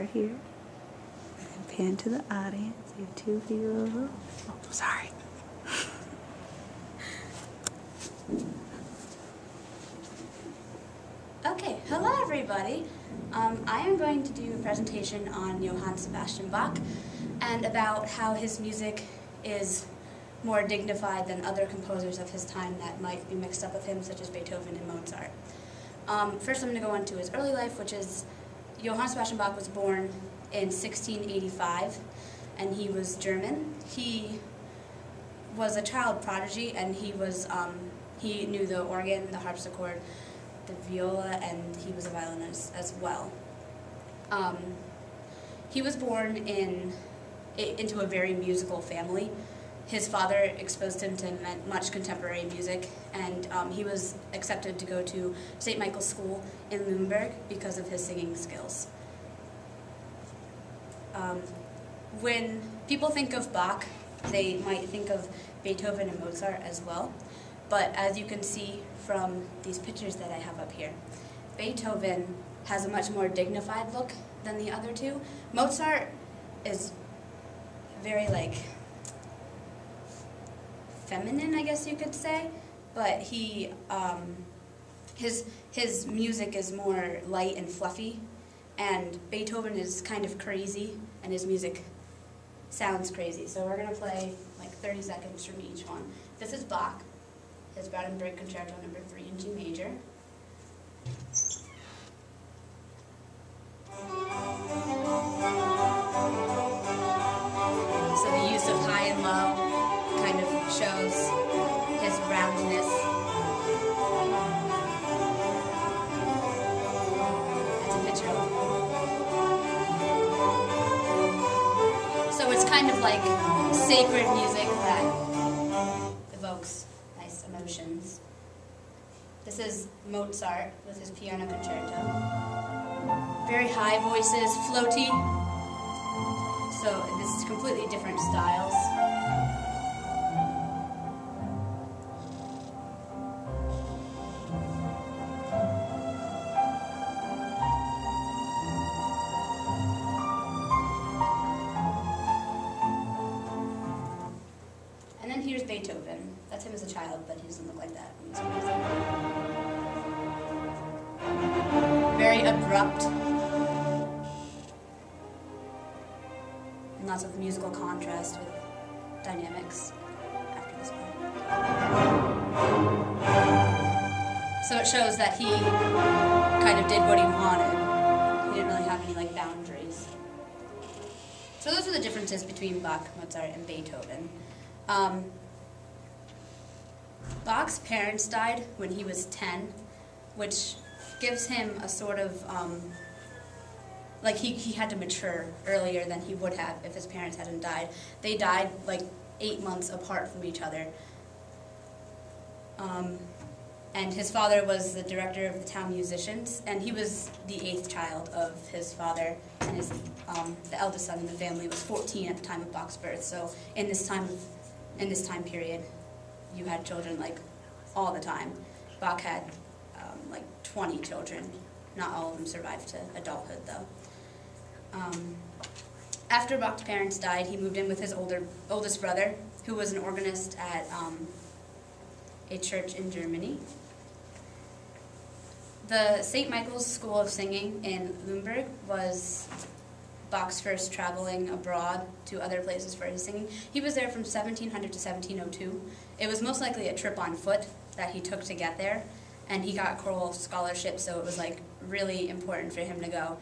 Here, and pan to the audience. We have two people. Oh, sorry. Okay, hello everybody. I am going to do a presentation on Johann Sebastian Bach and about how his music is more dignified than other composers of his time that might be mixed up with him, such as Beethoven and Mozart. First I'm going to go into his early life, which is Johann Sebastian Bach was born in 1685, and he was German. He was a child prodigy, and he knew the organ, the harpsichord, the viola, and he was a violinist as well. He was born into a very musical family. His father exposed him to much contemporary music, and he was accepted to go to St. Michael's School in Nuremberg because of his singing skills. When people think of Bach, they might think of Beethoven and Mozart as well, but as you can see from these pictures that I have up here, Beethoven has a much more dignified look than the other two. Mozart is very, feminine, I guess you could say, but his music is more light and fluffy, and Beethoven is kind of crazy, and his music sounds crazy. So we're going to play 30 seconds from each one. This is Bach, his Brandenburg Concerto No. 3 in G major. So the use of high and low kind of shows his roundness. It's a picture of. So it's kind of like sacred music that evokes nice emotions. This is Mozart with his piano concerto. Very high voices, floaty. So this is completely different styles. And then here's Beethoven. That's him as a child, but he doesn't look like that when he's music. Very abrupt. And lots of musical contrast with dynamics after this part. So it shows that he kind of did what he wanted. He didn't really have any boundaries. So those are the differences between Bach, Mozart, and Beethoven. Bach's parents died when he was 10, which gives him a sort of, he had to mature earlier than he would have if his parents hadn't died. They died 8 months apart from each other. And his father was the director of the town musicians, and he was the 8th child of his father, and the eldest son in the family was 14 at the time of Bach's birth. So in this time period, you had children all the time. Bach had 20 children. Not all of them survived to adulthood, though. After Bach's parents died, he moved in with his oldest brother, who was an organist at a church in Germany. The St. Michael's School of Singing in Nuremberg was Bach's first traveling abroad to other places for his singing. He was there from 1700 to 1702. It was most likely a trip on foot that he took to get there, and he got choral scholarship, so it was really important for him to go.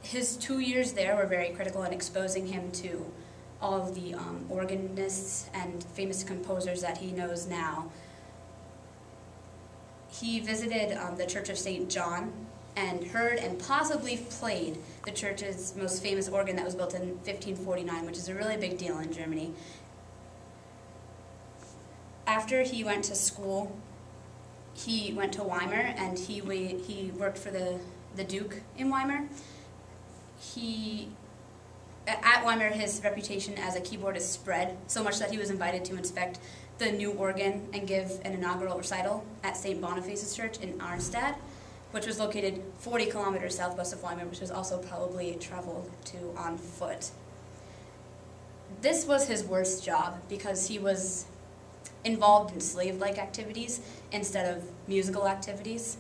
His 2 years there were very critical in exposing him to all of the organists and famous composers that he knows now. He visited the Church of St. John and heard and possibly played the church's most famous organ that was built in 1549, which is a really big deal in Germany. After he went to school, he went to Weimar, and he worked for the Duke in Weimar. At Weimar, his reputation as a keyboardist spread so much that he was invited to inspect the new organ and give an inaugural recital at St. Boniface's Church in Arnstadt. which was located 40 kilometers southwest of Weimar, which was also probably traveled to on foot. This was his worst job because he was involved in slave-like activities instead of musical activities.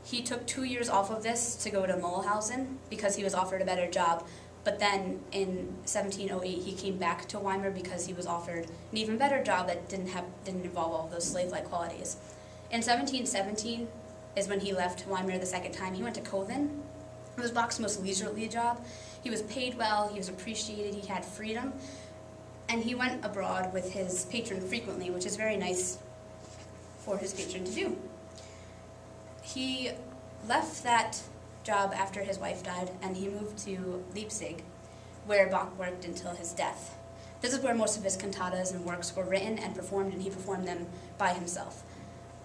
He took 2 years off of this to go to Mulhausen because he was offered a better job, but then in 1708 he came back to Weimar because he was offered an even better job that didn't involve all of those slave-like qualities. In 1717 is when he left Weimar the second time. He went to Cologne. It was Bach's most leisurely job. He was paid well, he was appreciated, he had freedom, and he went abroad with his patron frequently, which is very nice for his patron to do. He left that job after his wife died, and he moved to Leipzig, where Bach worked until his death. This is where most of his cantatas and works were written and performed, and he performed them by himself.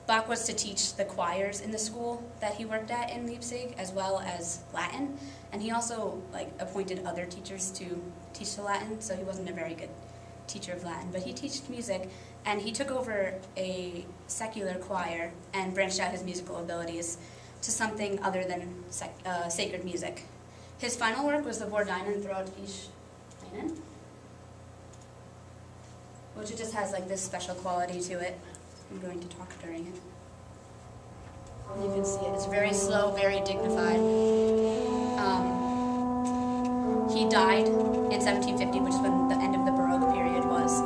Bach was to teach the choirs in the school that he worked at in Leipzig, as well as Latin, and he also appointed other teachers to teach the Latin, so he wasn't a very good teacher of Latin, but he taught music, and he took over a secular choir and branched out his musical abilities to something other than sacred music. His final work was the Vordinen throughout each Einen, which it just has this special quality to it. I'm going to talk during it. You can see it. It's very slow, very dignified. He died in 1750, which is when the end of the Baroque period was.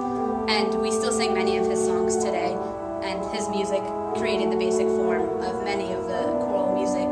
And we still sing many of his songs today. And his music created the basic form of many of the choral music